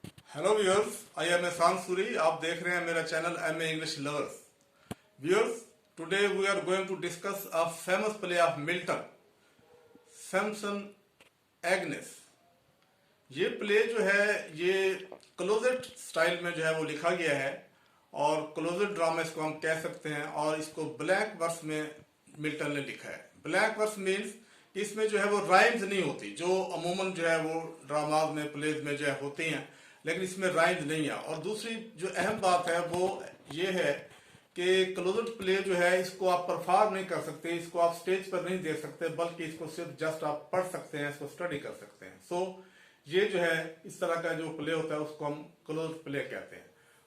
Hello viewers, I am एहसान सूरी। आप देख रहे हैं मेरा channel M A English lovers. Viewers, today we are going to discuss a famous play of Milton, Samson Agnes. ये play जो है ये क्लोजेट स्टाइल में जो है वो लिखा गया है और क्लोजेट ड्रामा इसको हम कह सकते हैं। और इसको ब्लैंक वर्स में मिल्टन ने लिखा है। ब्लैंक वर्स मीन्स इसमें जो है वो राइम्स नहीं होती, जो अमूमन जो है वो ड्रामाज में प्लेज में जो है होती हैं, लेकिन इसमें राइम्स नहीं है। और दूसरी जो अहम बात है वो ये है कि क्लोजेट प्ले जो है इसको आप परफॉर्म नहीं कर सकते, इसको आप स्टेज पर नहीं देख सकते, बल्कि इसको सिर्फ जस्ट आप पढ़ सकते हैं, इसको स्टडी कर सकते हैं। सो ये जो है इस तरह का जो प्ले होता है उसको हम क्लोजेट प्ले कहते हैं।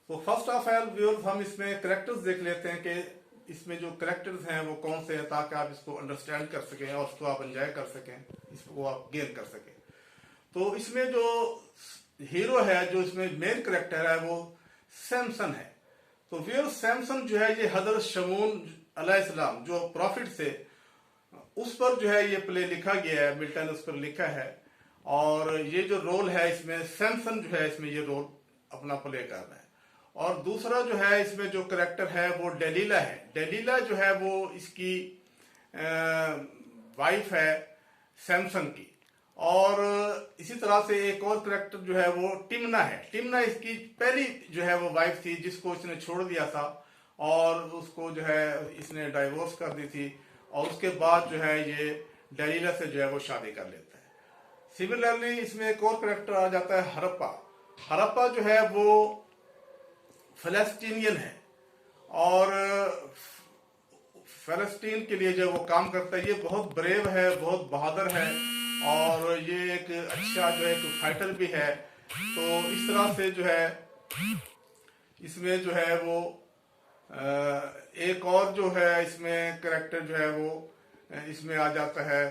तो फर्स्ट ऑफ ऑल व्यूअर्स, हम इसमें करेक्टर्स देख लेते हैं कि इसमें जो करेक्टर्स हैं वो कौन से हैं, ताकि आप इसको अंडरस्टैंड कर सकें और उसको आप एंजॉय कर सकें, इसको आप गेन कर सकें। तो इसमें जो हीरो है, जो इसमें मेन करेक्टर है, वो सैमसन है। तो व्यूअर, सैमसन जो है ये हजरत शमून अलैहिस्सलाम जो प्रॉफिट से, उस पर जो है ये प्ले लिखा गया है, मिल्टन उस पर लिखा है। और ये जो रोल है इसमें सैमसन जो है इसमें ये रोल अपना प्ले कर रहा है। और दूसरा जो है इसमें जो करेक्टर है वो डेलीला है। डेलीला जो है वो इसकी वाइफ है सैमसन की। और इसी तरह से एक और करेक्टर जो है वो टिमना है। टिमना इसकी पहली जो है वो वाइफ थी, जिसको इसने छोड़ दिया था और उसको जो है इसने डाइवोर्स कर दी थी। और उसके बाद जो है ये डेलीला से जो है वो शादी कर लेता है। सिमिलरली इसमें एक और करेक्टर आ जाता है हरप्पा। हरप्पा जो है वो फलस्तीनियन है और फलस्तीन के लिए जो वो काम करता है, ये बहुत ब्रेव है, बहुत बहादुर है और ये एक अच्छा जो है एक फाइटर भी है। तो इस तरह से जो है इसमें जो है वो एक और जो है इसमें करेक्टर जो है वो इसमें आ जाता है,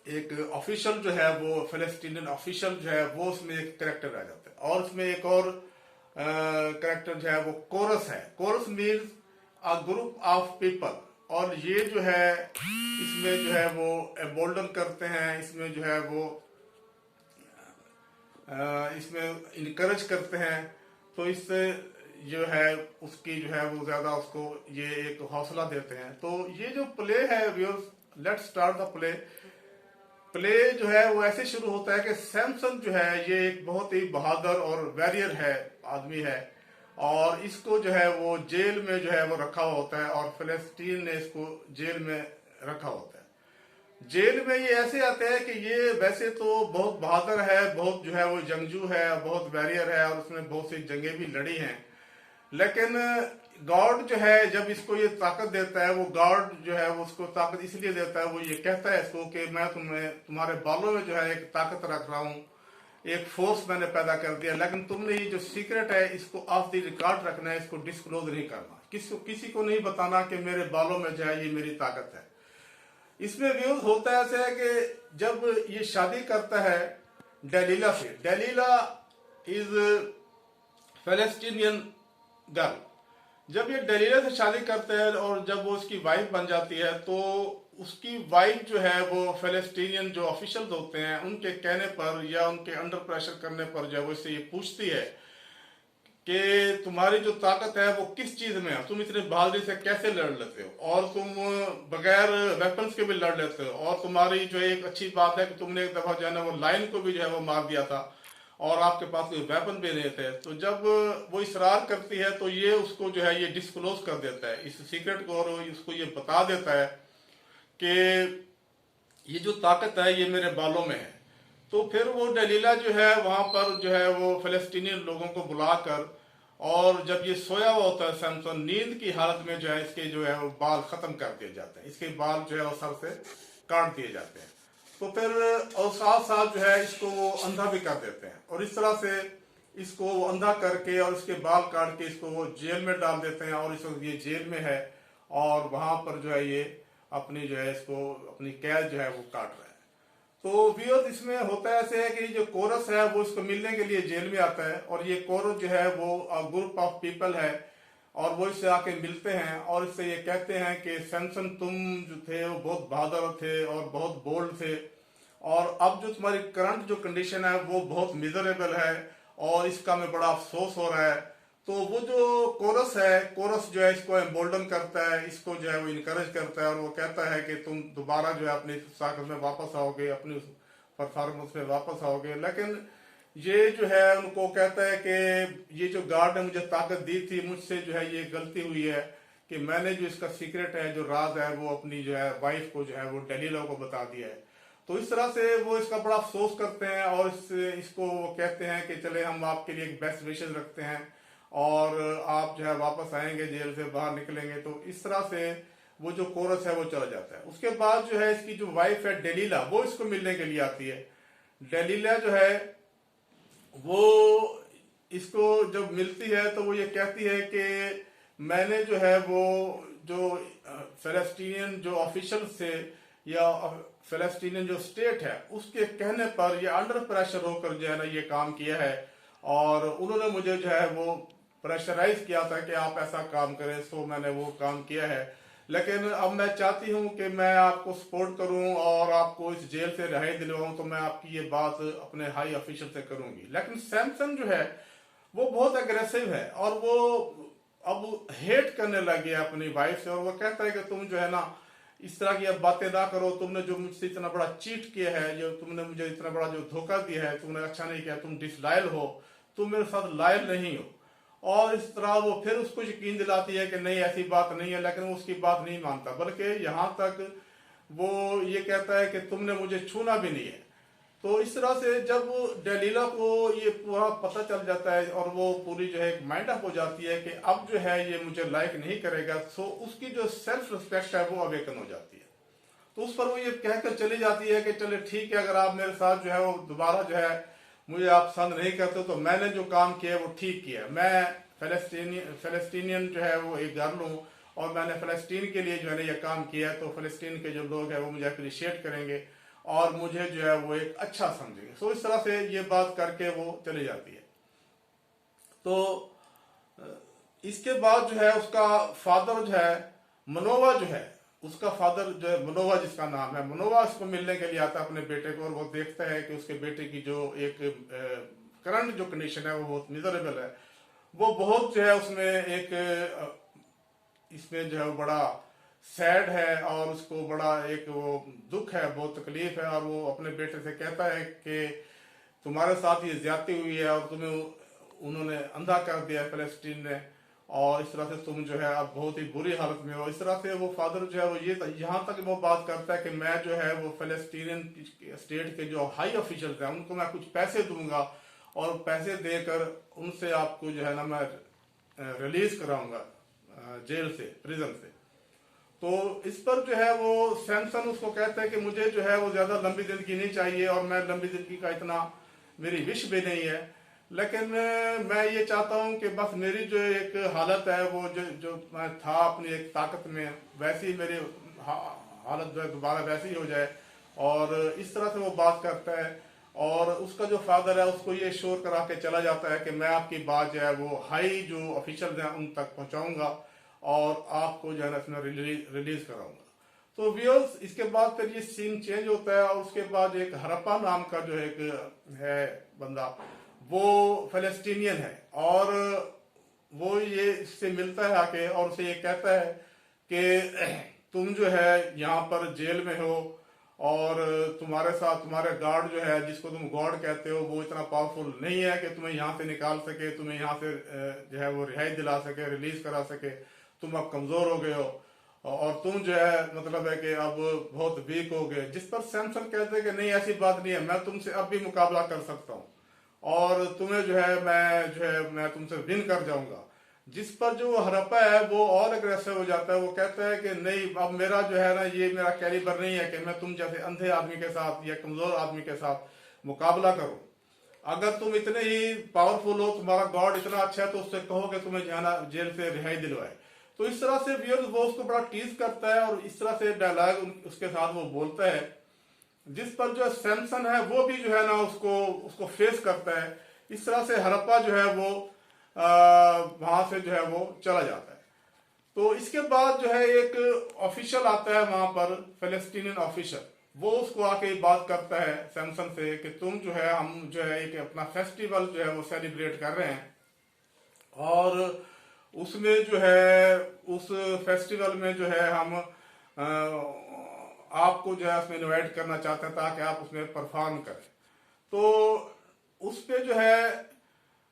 एक ऑफिशियल जो है वो फलस्तीनियन ऑफिशियल जो है वो उसमें एक करेक्टर आ जाता है। और उसमें एक और करेक्टर जो है वो कोरस है। Chorus means a group of people. और ये जो है इसमें जो है वो एबोल्डन करते हैं, इसमें जो है वो इसमें इनकरेज करते हैं। तो इससे जो है उसकी जो है वो ज्यादा उसको ये एक हौसला देते हैं। तो ये जो प्ले है viewers, let's start the play. Play जो है वो ऐसे शुरू होता है कि सैमसन जो है ये एक बहुत ही बहादुर और वॉरियर है, आदमी है। और इसको जो है वो जेल में जो है वो रखा हुआ होता है और फिलिस्तीन ने इसको जेल में रखा होता है। जेल में ये ऐसे आते हैं कि ये वैसे तो बहुत बहादुर है, बहुत जो है वो जंगजू है, बहुत वॉरियर है और उसने बहुत सी जंगें भी लड़ी हैं। लेकिन गॉड जो है जब इसको ये ताकत देता है, वो गॉड जो है वो उसको ताकत इसलिए देता है, वो ये कहता है इसको कि मैं तुम्हारे बालों में जो है एक ताकत रख रहा हूँ, एक फोर्स मैंने पैदा कर दिया, लेकिन तुमने ये जो सीक्रेट है इसको ऑफ द रिकॉर्ड रखना है, इसको डिस्क्लोज नहीं करना, किसी को नहीं बताना कि मेरे बालों में जो है ये मेरी ताकत है। इसमें व्यूज होता है ऐसे है कि जब ये शादी करता है डेलीला से, डेलीला इज फलस्तीनियन गर्ल। जब ये डेलीला से शादी करते हैं और जब वो उसकी वाइफ बन जाती है, तो उसकी वाइफ जो है वो फलस्तीनियन जो ऑफिशियल्स होते हैं उनके कहने पर या उनके अंडर प्रेशर करने पर जो है वो इससे ये पूछती है कि तुम्हारी जो ताकत है वो किस चीज में है, तुम इतने बहादुरी से कैसे लड़ लेते हो और तुम बगैर वेपन्स के भी लड़ लेते हो। और तुम्हारी जो एक अच्छी बात है कि तुमने एक दफा जो है ना वो लाइन को भी जो है वो मार दिया था और आपके पास कोई वेपन भी नहीं थे। तो जब वो इसरार करती है तो ये उसको जो है ये डिस्क्लोज कर देता है इस सीक्रेट को, और उसको ये बता देता है कि ये जो ताकत है ये मेरे बालों में है। तो फिर वो डलीला जो है वहां पर जो है वो फलस्तीनी लोगों को बुलाकर, और जब ये सोया हुआ होता है सैमसन, नींद की हालत में जो है इसके जो है वो बाल खत्म कर दिए जाते हैं, इसके बाल जो है वो सर से काट दिए जाते हैं। तो फिर और साथ साथ जो है इसको वो अंधा भी कर देते हैं और इस तरह से इसको वो अंधा करके और इसके बाल काट के इसको वो जेल में डाल देते हैं। और इस वक्त ये जेल में है और वहां पर जो है ये अपनी जो है इसको अपनी कैद जो है वो काट रहा है। तो व्यूअर्स, इसमें होता है ऐसे है कि जो कोरस है वो इसको मिलने के लिए जेल में आता है और ये कोरस जो है वो ग्रुप ऑफ पीपल है और वो इससे आके मिलते हैं और इससे ये कहते हैं कि सैमसन तुम जो थे वो बहुत बहादुर थे और बहुत बोल्ड थे, और अब जो तुम्हारी करंट जो कंडीशन है वो बहुत मिजरेबल है और इसका में बड़ा अफसोस हो रहा है। तो वो जो कोरस है, कोरस जो है इसको एम्बोल्डन करता है, इसको जो है वो इनकरेज करता है और वो कहता है कि तुम दोबारा जो है अपनी ताकत में वापस आओगे, अपनी परफॉर्मेंस में वापस आओगे। लेकिन ये जो है उनको कहता है कि ये जो गार्ड ने मुझे ताकत दी थी, मुझसे जो है ये गलती हुई है कि मैंने जो इसका सीक्रेट है, जो राज है, वो अपनी जो है वाइफ को जो है वो डेलीला को बता दिया है। तो इस तरह से वो इसका बड़ा अफसोस करते हैं और इसको वो कहते हैं कि चले हम आपके लिए एक बेस्ट विशेष रखते हैं और आप जो है वापस आएंगे, जेल से बाहर निकलेंगे। तो इस तरह से वो जो कोरस है वो चला जाता है। उसके बाद जो है इसकी जो वाइफ है डेलीला, वो इसको मिलने के लिए आती है। डेलीला जो है वो इसको जब मिलती है तो वो ये कहती है कि मैंने जो है वो जो फेलेस्टीनियन जो ऑफिशियल से या फेलेस्टीनियन जो स्टेट है उसके कहने पर ये अंडर प्रेशर होकर जो है ना ये काम किया है और उन्होंने मुझे जो है वो प्रेशराइज किया था कि आप ऐसा काम करें, सो मैंने वो काम किया है। लेकिन अब मैं चाहती हूं कि मैं आपको सपोर्ट करूं और आपको इस जेल से रिहाई दिलवाऊं, तो मैं आपकी ये बात अपने हाई ऑफिशियल से करूंगी। लेकिन सैमसन जो है वो बहुत अग्रेसिव है और वो अब हेट करने लग गया अपनी वाइफ से और वो कहता है कि तुम जो है ना इस तरह की अब बातें ना करो, तुमने जो मुझसे इतना बड़ा चीट किया है, जो तुमने मुझे इतना बड़ा जो धोखा दिया है, तुमने अच्छा नहीं किया, तुम डिसलायल हो, तुम मेरे साथ लायल नहीं हो। और इस तरह वो फिर उसको यकीन दिलाती है कि नहीं ऐसी बात नहीं है, लेकिन वो उसकी बात नहीं मानता, बल्कि यहाँ तक वो ये कहता है कि तुमने मुझे छूना भी नहीं है। तो इस तरह से जब डेलीला को ये पूरा पता चल जाता है और वो पूरी जो है माइंड अप हो जाती है कि अब जो है ये मुझे लाइक नहीं करेगा, तो उसकी जो सेल्फ रिस्पेक्ट है वो अवेकन हो जाती है। तो उस पर वो ये कहकर चली जाती है कि चले ठीक है, अगर आप मेरे साथ जो है वो दोबारा जो है मुझे आप पसंद नहीं करते तो मैंने जो काम किया वो ठीक किया। मैं फेलेस्टीनियन जो है वो एक गर्ल हूँ और मैंने फलस्तीन के लिए जो है ना ये काम किया है, तो फलस्तीन के जो लोग हैं वो मुझे अप्रिशिएट करेंगे और मुझे जो है वो एक अच्छा समझेंगे। सो इस तरह से ये बात करके वो चली जाती है। तो इसके बाद जो है उसका फादर जो है मनोवा जो है, उसका फादर जो है मनोवा जिसका नाम है, मनोवा इसको मिलने के लिए आता है अपने बेटे को और वो देखता है कि उसके बेटे की जो एक करंट जो कंडीशन है वो बहुत मिजरेबल है। वो बहुत जो है उसमें एक इसमें जो है वो बड़ा सैड है और उसको बड़ा एक वो दुख है, बहुत तकलीफ है और वो अपने बेटे से कहता है कि तुम्हारे साथ ये ज्यादती हुई है और तुम्हें उन्होंने अंधा कर दिया है फलस्तीन ने और इस तरह से तुम जो है अब बहुत ही बुरी हालत में हो। इस तरह से वो फादर जो है वो ये यहाँ तक वो बात करता है कि मैं जो है वो फलस्तीनियन स्टेट के जो हाई ऑफिशियल्स हैं उनको मैं कुछ पैसे दूंगा और पैसे देकर उनसे आपको जो है ना मैं रिलीज कराऊंगा जेल से, प्रिजन से। तो इस पर जो है वो सैमसन उसको कहता है कि मुझे जो है वो ज्यादा लंबी जिंदगी नहीं चाहिए और मैं लंबी जिंदगी का इतना मेरी विश भी नहीं है, लेकिन मैं ये चाहता हूँ कि बस मेरी जो एक हालत है वो जो मैं था अपनी एक ताकत में, वैसी मेरी हालत जो है दोबारा वैसी हो जाए। और इस तरह से वो बात करता है और उसका जो फादर है उसको ये श्योर करा के चला जाता है कि मैं आपकी बात जो है वो हाई जो ऑफिशियल हैं उन तक पहुंचाऊंगा और आपको जो है ना इसमें रिलीज कराऊंगा। तो व्यूअर्स इसके बाद फिर ये सीन चेंज होता है और उसके बाद एक हरप्पा नाम का जो एक है बंदा, वो फलस्तीनियन है और वो ये इससे मिलता है आके और उसे ये कहता है कि तुम जो है यहाँ पर जेल में हो और तुम्हारे साथ तुम्हारे गार्ड जो है जिसको तुम गॉड कहते हो वो इतना पावरफुल नहीं है कि तुम्हें यहाँ से निकाल सके, तुम्हें यहाँ से जो है वो रिहाई दिला सके, रिलीज करा सके। तुम अब कमजोर हो गए हो और तुम जो है मतलब है कि अब बहुत वीक हो गए। जिस पर सैमसन कहते हैं कि नहीं ऐसी बात नहीं है, मैं तुमसे अब भी मुकाबला कर सकता हूँ और तुम्हें जो है मैं तुमसे विन कर जाऊंगा। जिस पर जो हरप्पा है वो और अग्रेसिव हो जाता है, वो कहता है कि नहीं अब मेरा जो है ना ये मेरा कैलिबर नहीं है कि मैं तुम जैसे अंधे आदमी के साथ या कमजोर आदमी के साथ मुकाबला करूं। अगर तुम इतने ही पावरफुल हो, तुम्हारा गॉड इतना अच्छा है तो उससे कहो कि तुम्हें जो है ना जेल से रिहाई दिलवाए। तो इस तरह से व्यूअर्स वो उसको बड़ा टीज करता है और इस तरह से डायलॉग उसके साथ वो बोलता है, जिस पर जो सैमसन है वो भी जो है ना उसको फेस करता है। इस तरह से हरप्पा जो है वो वहां से जो है वो चला जाता है। तो इसके बाद जो है एक ऑफिशियल आता है वहां पर, फलस्तीनियन ऑफिशियल, वो उसको आके बात करता है सैमसंग से कि तुम जो है, हम जो है एक अपना फेस्टिवल जो है वो सेलिब्रेट कर रहे हैं, और उसमें जो है उस फेस्टिवल में जो है हम आपको जो है उसमें इनवाइट करना चाहते हैं ताकि आप उसमें परफॉर्म करें। तो उस पे जो है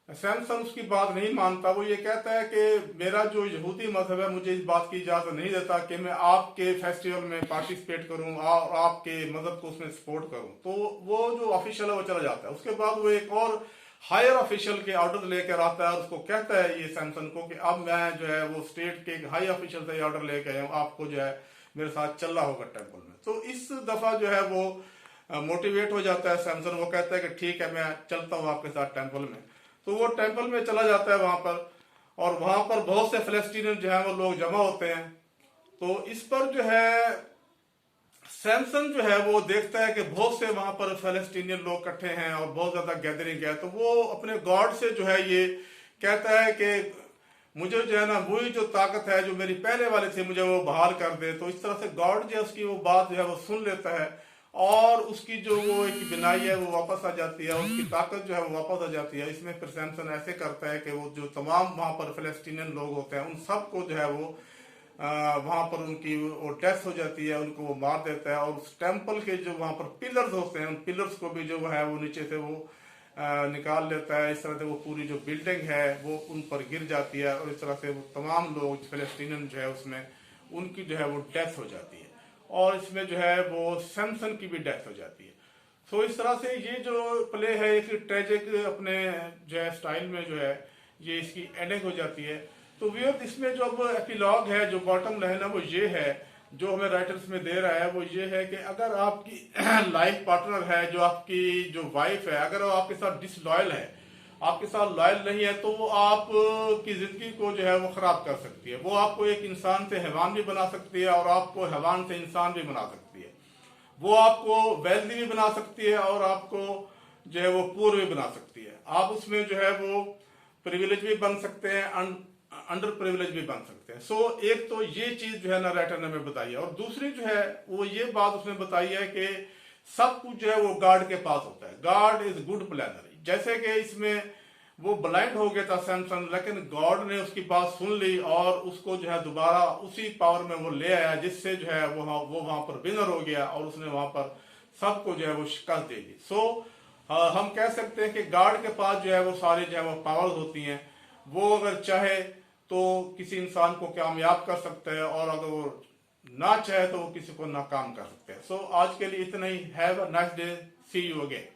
सैमसंग उसकी बात नहीं मानता। वो ये कहता है कि मेरा जो यहूदी मजहब है मुझे इस बात की इजाजत नहीं देता कि मैं आपके फेस्टिवल में पार्टिसिपेट करूं और आपके मजहब को उसमें सपोर्ट करूं। तो वो जो ऑफिशियल है वो चला जाता है। उसके बाद वो एक और हायर ऑफिशियल के ऑर्डर लेकर आता है और उसको कहता है ये सैमसंग को कि अब मैं जो है वो स्टेट के हाई ऑफिशियल से ऑर्डर लेके आया हूँ, आपको जो है मेरे साथ चलना होगा टेम्पल में। तो इस दफा जो है वो मोटिवेट हो जाता है सैमसंग। वो कहता है कि ठीक है, मैं चलता हूँ आपके साथ टेम्पल में। तो वो टेम्पल में चला जाता है वहां पर, और वहां पर बहुत से फिलिस्तीनियन जो है वो लोग जमा होते हैं। तो इस पर जो है सैमसंग जो है वो देखता है कि बहुत से वहां पर फिलिस्तीनियन लोग इकट्ठे हैं और बहुत ज्यादा गैदरिंग है। तो वो अपने गॉड से जो है ये कहता है कि मुझे जो है ना वही जो ताकत है जो मेरी पहले वाले थी मुझे वो बहाल कर दे। तो इस तरह से गॉड जो है उसकी वो बात जो है वो सुन लेता है और उसकी जो वो एक बिनाई है वो वापस आ जाती है, उसकी ताकत जो है वो वापस आ जाती है। इसमें फिर सैमसन ऐसे करता है कि वो जो तमाम वहां पर फिलिस्तीनियन लोग होते हैं उन सबको जो है वो वहां पर उनकी वो डेथ हो जाती है, उनको वो मार देता है। और उस टेम्पल के जो वहां पर पिलर्स होते हैं उन पिलर्स को भी जो है वो नीचे से वो निकाल लेता है। इस तरह से वो पूरी जो बिल्डिंग है वो उन पर गिर जाती है और इस तरह से वो तमाम लोग फिलिस्तीनियन जो है उसमें उनकी जो है वो डेथ हो जाती है, और इसमें जो है वो सैमसन की भी डेथ हो जाती है। तो इस तरह से ये जो प्ले है एक ट्रेजिक अपने जो है स्टाइल में जो है ये इसकी एंडिंग हो जाती है। तो व्यूअर्स इसमें जो अब एपिलॉग है, जो बॉटम लाइन है वो ये है, जो हमें राइटर्स में दे रहा है वो ये है कि अगर आपकी लाइफ पार्टनर है, जो आपकी जो वाइफ है, अगर वो आपके साथ डिसलॉयल है, आपके साथ लॉयल नहीं है, तो वो आप की जिंदगी को जो है वो खराब कर सकती है। वो आपको एक इंसान से हैवान भी बना सकती है और आपको हैवान से इंसान भी बना सकती है। वो आपको वेल्दी भी बना सकती है और आपको जो है वो पुअर भी बना सकती है। आप उसमें जो है वो प्रिविलेज भी बन सकते हैं, अंडर प्रिविलेज भी बन सकते हैं। सो एक तो ये चीज जो है ना राइटर ने हमें बताई है, और दूसरी जो है वो ये बात उसने बताई है कि सब कुछ जो है वो गॉड के पास होता है। God is good planner. जैसे कि इसमें वो ब्लाइंड हो गया था सैमसन, लेकिन गॉड ने उसकी बात सुन ली और उसको जो है दोबारा उसी पावर में वो ले आया, जिससे जो है वो वहां पर विनर हो गया और उसने वहां पर सबको जो है वो शिकस्त दे दी। सो हम कह सकते हैं कि गॉड के पास जो है वो सारी जो है वो पावर्स होती हैं। वो अगर चाहे तो किसी इंसान को कामयाब कर सकता है, और अगर वो ना चाहे तो वो किसी को नाकाम कर सकते हैं। सो आज के लिए इतना ही। Have a nice day, see you again.